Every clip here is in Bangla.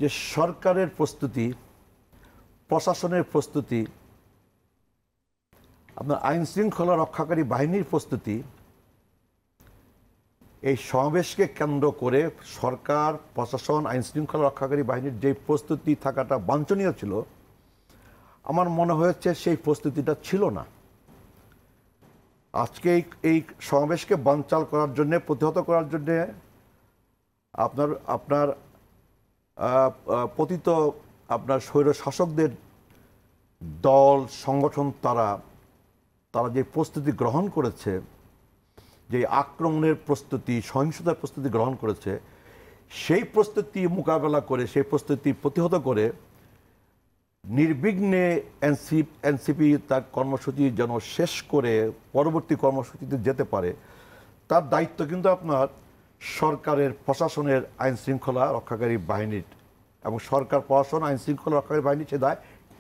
যে সরকারের প্রস্তুতি, প্রশাসনের প্রস্তুতি, আপনার আইন শৃঙ্খলা রক্ষাকারী বাহিনীর প্রস্তুতি, এই সমাবেশকে কেন্দ্র করে সরকার, প্রশাসন, আইন শৃঙ্খলা রক্ষাকারী বাহিনীর যে প্রস্তুতি থাকাটা বাঞ্ছনীয় ছিল, আমার মনে হয়েছে সেই প্রস্তুতিটা ছিল না। আজকে এই সমাবেশকে বানচাল করার জন্য, প্রতিহত করার জন্য আপনার পতিত আপনার স্বৈর শাসকদের দল, সংগঠন তারা যে প্রস্তুতি গ্রহণ করেছে, যে আক্রমণের প্রস্তুতি, সহিংসতার প্রস্তুতি গ্রহণ করেছে, সেই প্রস্তুতি মোকাবেলা করে, সেই প্রস্তুতি প্রতিহত করে নির্বিঘ্নে এনসিপি তার কর্মসূচি যেন শেষ করে পরবর্তী কর্মসূচিতে যেতে পারে, তার দায়িত্ব কিন্তু আপনার সরকারের, প্রশাসনের, আইন শৃঙ্খলা রক্ষাকারী বাহিনীর, এবং সরকার, প্রশাসন, আইন শৃঙ্খলা রক্ষাকারী বাহিনী সে দায়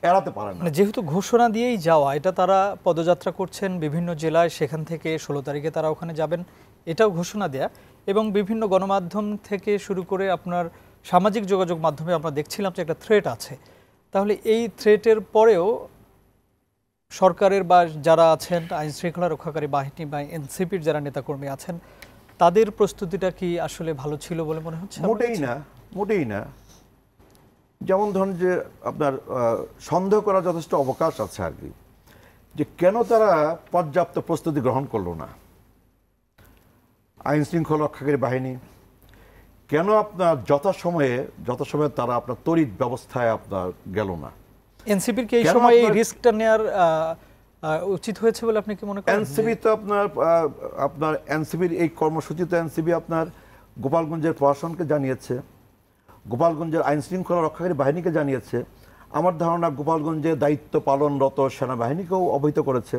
এড়াতে পারে না। যেহেতু ঘোষণা দিয়েই যাওয়া, এটা তারা পদযাত্রা করছেন বিভিন্ন জেলায়, সেখান থেকে 16 তারিখে তারা ওখানে যাবেন, এটাও ঘোষণা দেয়া, এবং বিভিন্ন গণমাধ্যম থেকে শুরু করে আপনার সামাজিক যোগাযোগ মাধ্যমে আমরা দেখছিলাম যে একটা থ্রেট আছে। তাহলে এই থ্রেটের পরেও সরকারের বা যারা আছেন আইন শৃঙ্খলা রক্ষাকারী বাহিনী বা এনসিপির যারা নেতাকর্মী আছেন, তাদের প্রস্তুতিটা কি আসলে ভালো ছিল বলে মনে হচ্ছে? মোটেই না। যেমন ধরুন যে আপনার সন্দেহ করার যথেষ্ট অবকাশ আছে আর কি, যে কেন তারা পর্যাপ্ত প্রস্তুতি গ্রহণ করলো না। আইন শৃঙ্খলা রক্ষাকারী বাহিনী কেন আপনার যথাসময়ে তারা আপনার তড়িৎ ব্যবস্থায় আপনার গেল না? এনসিপির কি এই সময় এই রিস্কটা নেওয়ার উচিত হয়েছে বলে আপনি কি মনে করেন? এনসিপি তো আপনার এনসিপির এই কর্মসূচিতে এনসিপি আপনার গোপালগঞ্জের প্রশাসনকে জানিয়েছে, গোপালগঞ্জের আইন শৃঙ্খলা রক্ষাকারী বাহিনীকে জানিয়েছে, আমার ধারণা গোপালগঞ্জে দায়িত্ব পালনরত সেনাবাহিনীকেও অবহিত করেছে।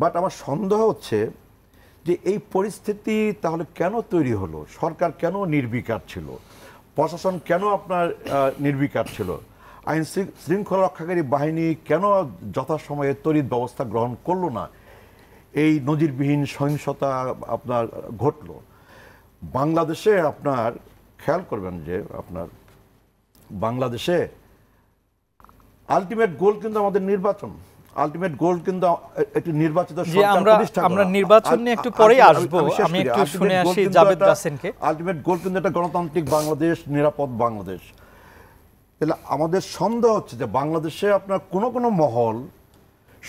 বাট আমার সন্দেহ হচ্ছে যে এই পরিস্থিতি তাহলে কেন তৈরি হলো? সরকার কেন নির্বিকার ছিল? প্রশাসন কেন আপনার নির্বিকার ছিল? আইন শৃঙ্খলা রক্ষাকারী বাহিনী কেন যথাসময়ে তড়িৎ ব্যবস্থা গ্রহণ করলো না? এই নজিরবিহীন সহিংসতা আপনার ঘটল বাংলাদেশে। আপনার খেয়াল করবেন যে আপনার বাংলাদেশে আলটিমেট গোল কিন্তু আমাদের নির্বাচন, আলটিমেট গোল কিন্তু একটি নির্বাচিত সরকার প্রতিষ্ঠা করা। আমরা নির্বাচন নিয়ে একটু পরেই আসব, আমি একটু শুনে আসি জাভেদ রাসেনকে। আলটিমেট গোল কিন্তু একটা গণতান্ত্রিক বাংলাদেশ, নিরাপদ বাংলাদেশ। তাহলে আমাদের সন্দেহ হচ্ছে যে বাংলাদেশে আপনার কোনো মহল,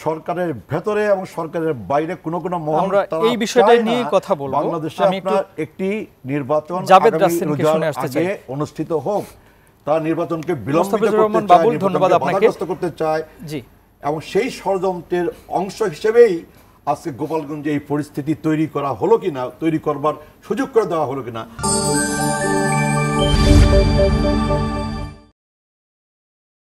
সরকারের ভেতরে এবং সরকারের বাইরে কোনো মহল, আমরা এই বিষয়টা নিয়ে কথা বলবো। বাংলাদেশে আপনার একটি নির্বাচন জাভেদ রাসেনকে শুনে আসতে চাই, অনুষ্ঠিত হোক। তারা নির্বাচনকে বিলম্বিত করতে চায়, ধন্যবাদ আপনাকে, করতে চায়। জি, এবং সেই ষড়যন্ত্রের অংশ হিসেবেই আজকে গোপালগঞ্জে এই পরিস্থিতি তৈরি করা হলো কিনা, তৈরি করবার সুযোগ করে দেওয়া হলো কিনা।